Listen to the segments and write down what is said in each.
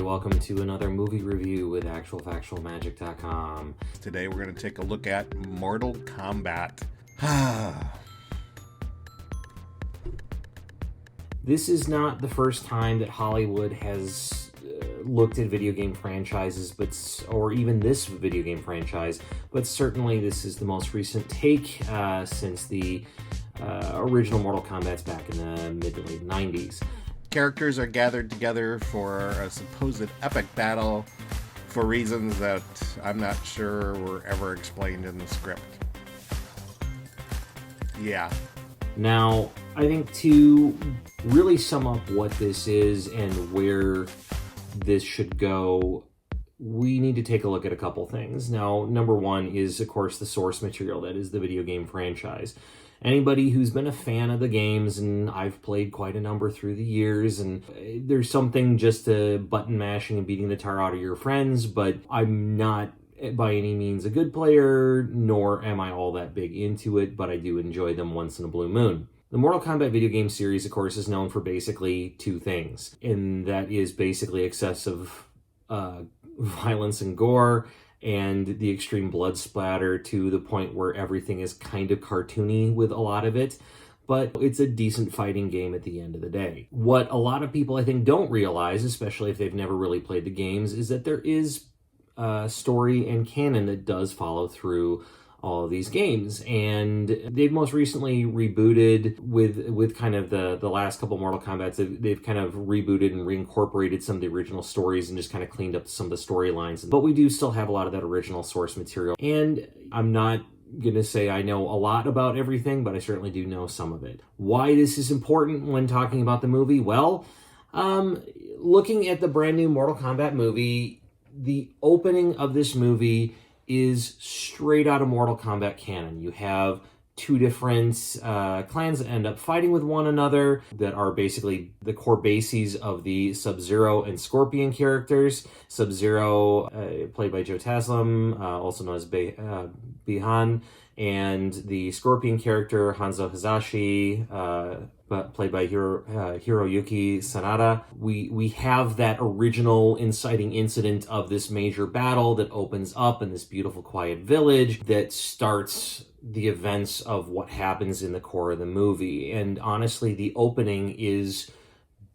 welcome to another movie review with actualfactualmagic.com. Today we're going to take a look at Mortal Kombat. This is not the first time that Hollywood has looked at video game franchises, or even this video game franchise, but certainly this is the most recent take since the original Mortal Kombat's back in the mid to late 90s. Characters are gathered together for a supposed epic battle for reasons that I'm not sure were ever explained in the script. Yeah. Now, I think to really sum up what this is and where this should go, we need to take a look at a couple things. Now, number one is, of course, the source material that is the video game franchise. Anybody who's been a fan of the games, and I've played quite a number through the years, and there's something just to button mashing and beating the tar out of your friends, but I'm not by any means a good player, nor am I all that big into it, but I do enjoy them once in a blue moon. The Mortal Kombat video game series, of course, is known for basically two things, and that is basically excessive violence and gore, and the extreme blood splatter to the point where everything is kind of cartoony with a lot of it. But it's a decent fighting game at the end of the day. What a lot of people, I think, don't realize, especially if they've never really played the games, is that there is story and canon that does follow through all of these games. And they've most recently rebooted with kind of the last couple Mortal Kombats. They've kind of rebooted and reincorporated some of the original stories and just kind of cleaned up some of the storylines. But we do still have a lot of that original source material. And I'm not going to say I know a lot about everything, but I certainly do know some of it. Why this is important when talking about the movie? Well, looking at the brand new Mortal Kombat movie, the opening of this movie is straight out of Mortal Kombat canon. You have two different clans that end up fighting with one another that are basically the core bases of the Sub-Zero and Scorpion characters. Sub-Zero, played by Joe Taslim, also known as Bihan, and the Scorpion character, Hanzo Hazashi, played by Hiroyuki Sanada. We have that original inciting incident of this major battle that opens up in this beautiful, quiet village that starts the events of what happens in the core of the movie. And honestly, the opening is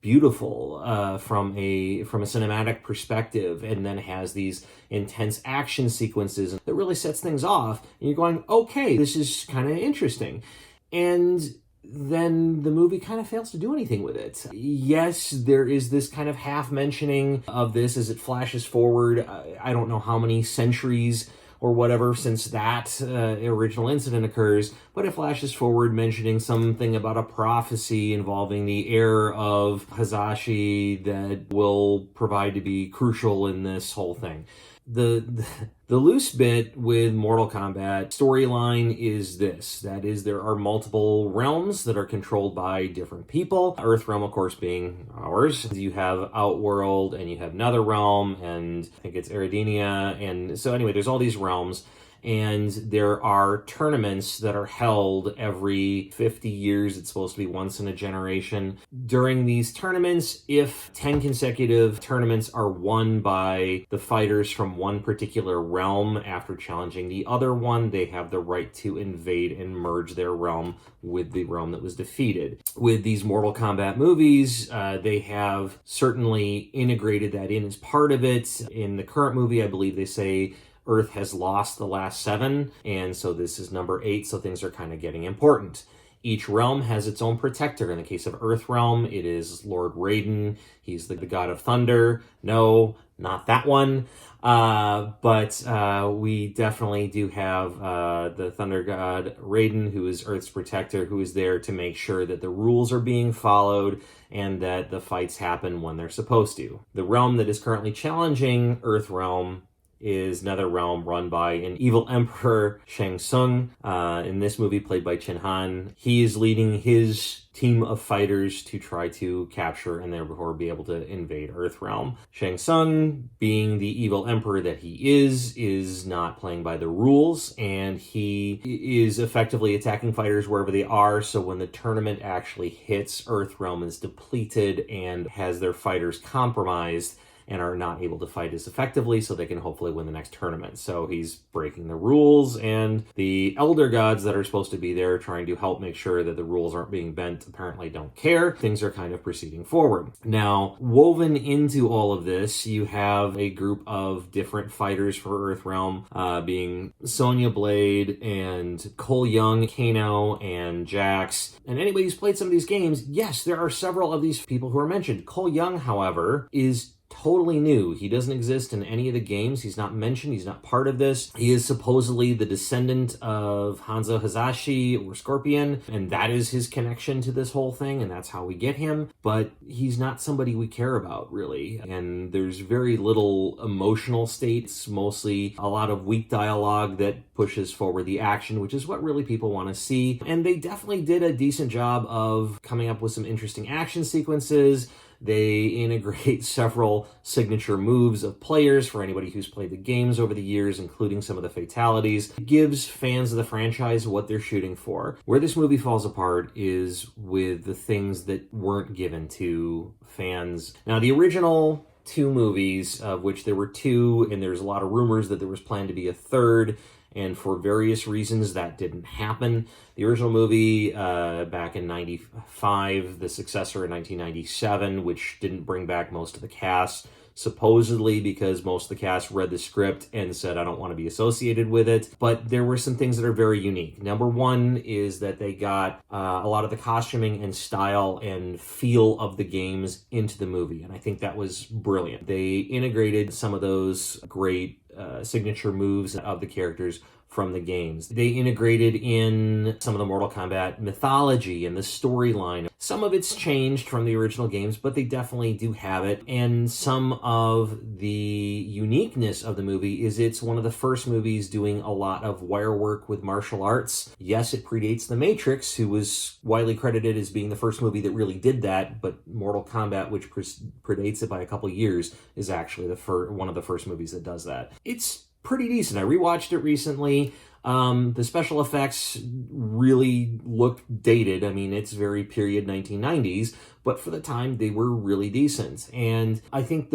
beautiful from a cinematic perspective, and then has these intense action sequences that really sets things off. And you're going, okay, this is kind of interesting. And then the movie kind of fails to do anything with it. Yes, there is this kind of half mentioning of this as it flashes forward. I don't know how many centuries or whatever since that original incident occurs, but it flashes forward mentioning something about a prophecy involving the heir of Hazashi that will provide to be crucial in this whole thing. The loose bit with Mortal Kombat storyline is this. That is, there are multiple realms that are controlled by different people. Earth realm, of course, being ours. You have Outworld, and you have Netherrealm, and I think it's Eridania. And so anyway, there's all these realms. And there are tournaments that are held every 50 years. It's supposed to be once in a generation. During these tournaments, if 10 consecutive tournaments are won by the fighters from one particular realm after challenging the other one, they have the right to invade and merge their realm with the realm that was defeated. With these Mortal Kombat movies, they have certainly integrated that in as part of it. In the current movie, I believe they say Earth has lost the last 7, and so this is number 8, so things are kind of getting important. Each realm has its own protector. In the case of Earth Realm, it is Lord Raiden. He's the god of thunder. No, not that one. But we definitely do have the thunder god Raiden, who is Earth's protector, who is there to make sure that the rules are being followed and that the fights happen when they're supposed to. The realm that is currently challenging Earth Realm is Netherrealm, run by an evil emperor, Shang Tsung, in this movie played by Chin Han. He is leading his team of fighters to try to capture and therefore be able to invade Earthrealm. Shang Tsung, being the evil emperor that he is not playing by the rules, and he is effectively attacking fighters wherever they are, so when the tournament actually hits, Earthrealm is depleted and has their fighters compromised, and are not able to fight as effectively, so they can hopefully win the next tournament. So he's breaking the rules, and the elder gods that are supposed to be there trying to help make sure that the rules aren't being bent apparently don't care. Things are kind of proceeding forward. Now, woven into all of this, you have a group of different fighters for Earthrealm, being Sonya Blade and Cole Young, Kano, and Jax. And anybody who's played some of these games, yes, there are several of these people who are mentioned. Cole Young, however, is totally new. He doesn't exist in any of the games. He's not mentioned. He's not part of this. He is supposedly the descendant of Hanzo Hazashi or Scorpion, and that is his connection to this whole thing, and that's how we get him. But he's not somebody we care about, really. And there's very little emotional states, mostly a lot of weak dialogue that pushes forward the action, which is what really people want to see. And they definitely did a decent job of coming up with some interesting action sequences. They integrate several signature moves of players for anybody who's played the games over the years, including some of the fatalities. It gives fans of the franchise what they're shooting for. Where this movie falls apart is with the things that weren't given to fans. Now, the original two movies, of which there were two, and there's a lot of rumors that there was planned to be a third, and for various reasons that didn't happen. The original movie back in 95, the successor in 1997, which didn't bring back most of the cast, supposedly because most of the cast read the script and said, I don't want to be associated with it. But there were some things that are very unique. Number one is that they got a lot of the costuming and style and feel of the games into the movie, and I think that was brilliant. They integrated some of those great signature moves of the characters from the games. They integrated in some of the Mortal Kombat mythology and the storyline. Some of it's changed from the original games, but they definitely do have it. And some of the uniqueness of the movie is it's one of the first movies doing a lot of wire work with martial arts. Yes, it predates The Matrix, who was widely credited as being the first movie that really did that, but Mortal Kombat, which predates it by a couple years, is actually one of the first movies that does that. It's pretty decent. I rewatched it recently. The special effects really look dated. I mean, it's very period 1990s, but for the time they were really decent. And I think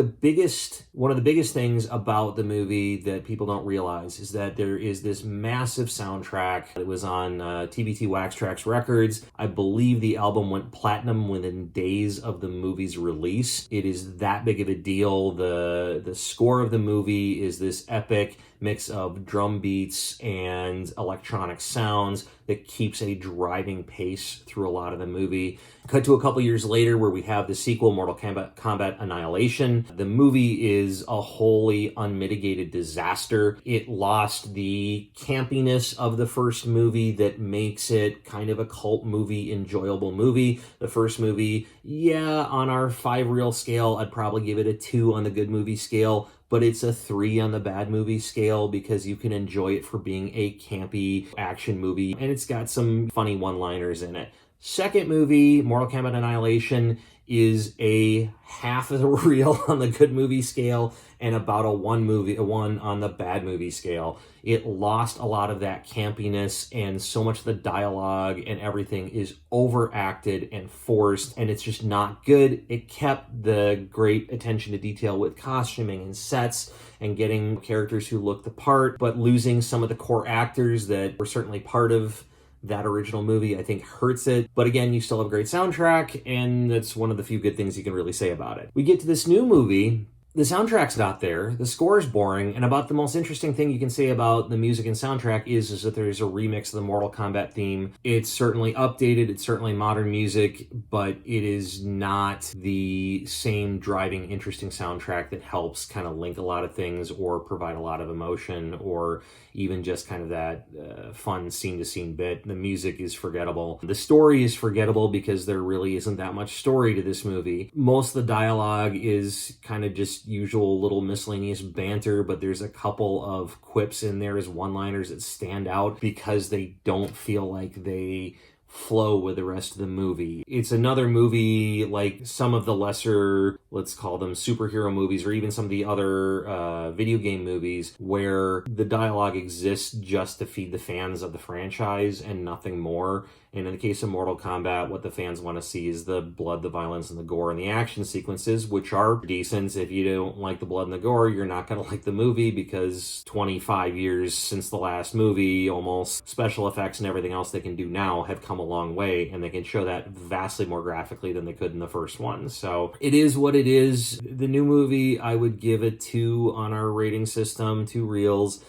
one of the biggest things about the movie that people don't realize is that there is this massive soundtrack. It was on TBT Wax Trax Records. I believe the album went platinum within days of the movie's release. It is that big of a deal. The score of the movie is this epic mix of drum beats and electronic sounds that keeps a driving pace through a lot of the movie. Cut to a couple years later where we have the sequel, Mortal Kombat Annihilation. The movie is a wholly unmitigated disaster. It lost the campiness of the first movie that makes it kind of a cult movie, enjoyable movie. The first movie, on our 5 reel scale, I'd probably give it a 2 on the good movie scale, but it's a 3 on the bad movie scale because you can enjoy it for being a campy action movie, and it's got some funny one-liners in it. Second movie, Mortal Kombat Annihilation, is a half of the reel on the good movie scale and about a 1 on the bad movie scale. It lost a lot of that campiness, and so much of the dialogue and everything is overacted and forced, and it's just not good. It kept the great attention to detail with costuming and sets and getting characters who look the part, but losing some of the core actors that were certainly part of that original movie, I think, hurts it. But again, you still have a great soundtrack, and that's one of the few good things you can really say about it. We get to this new movie. The soundtrack's not there, the score is boring, and about the most interesting thing you can say about the music and soundtrack is that there's a remix of the Mortal Kombat theme. It's certainly updated, it's certainly modern music, but it is not the same driving, interesting soundtrack that helps kind of link a lot of things or provide a lot of emotion or even just kind of that fun scene-to-scene bit. The music is forgettable. The story is forgettable because there really isn't that much story to this movie. Most of the dialogue is kind of just usual little miscellaneous banter, but there's a couple of quips in there as one-liners that stand out because they don't feel like they flow with the rest of the movie. It's another movie like some of the lesser, let's call them superhero movies, or even some of the other video game movies, where the dialogue exists just to feed the fans of the franchise and nothing more. And in the case of Mortal Kombat, what the fans want to see is the blood, the violence, and the gore, and the action sequences, which are decent. If you don't like the blood and the gore, you're not going to like the movie, because 25 years since the last movie, almost, special effects and everything else they can do now have come a long way, and they can show that vastly more graphically than they could in the first one. So it is what it is. The new movie, I would give it 2 on our rating system, 2 reels.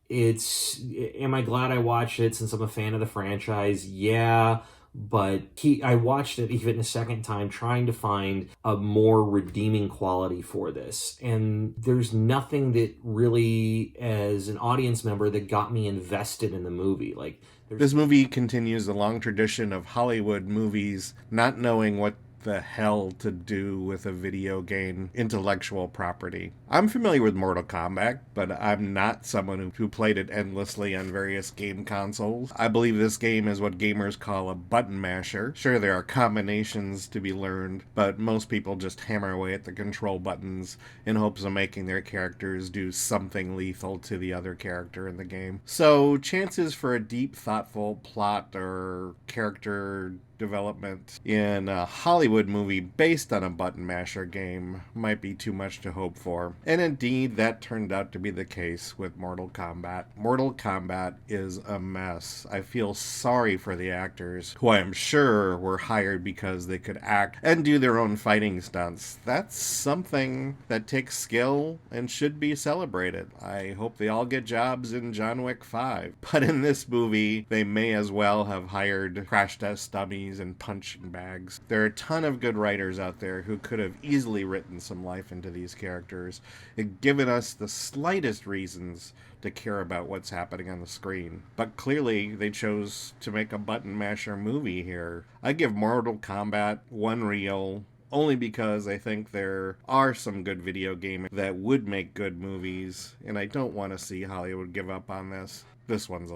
Am I glad I watched it since I'm a fan of the franchise? Yeah, but I watched it even a second time trying to find a more redeeming quality for this. And there's nothing that really, as an audience member, that got me invested in the movie. Like, this movie continues the long tradition of Hollywood movies not knowing what the hell to do with a video game intellectual property. I'm familiar with Mortal Kombat, but I'm not someone who played it endlessly on various game consoles. I believe this game is what gamers call a button masher. Sure, there are combinations to be learned, but most people just hammer away at the control buttons in hopes of making their characters do something lethal to the other character in the game. So chances for a deep, thoughtful plot or character development in a Hollywood movie based on a button masher game might be too much to hope for. And indeed, that turned out to be the case with Mortal Kombat. Mortal Kombat is a mess. I feel sorry for the actors, who I am sure were hired because they could act and do their own fighting stunts. That's something that takes skill and should be celebrated. I hope they all get jobs in John Wick 5. But in this movie, they may as well have hired crash test dummies and punching bags. There are a ton of good writers out there who could have easily written some life into these characters and given us the slightest reasons to care about what's happening on the screen. But clearly, they chose to make a button masher movie here. I give Mortal Kombat 1 reel only because I think there are some good video games that would make good movies, and I don't want to see Hollywood give up on this. This one's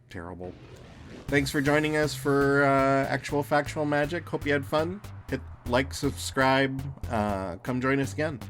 terrible. Thanks for joining us for Actual Factual Magic. Hope you had fun. Hit like, subscribe. Come join us again.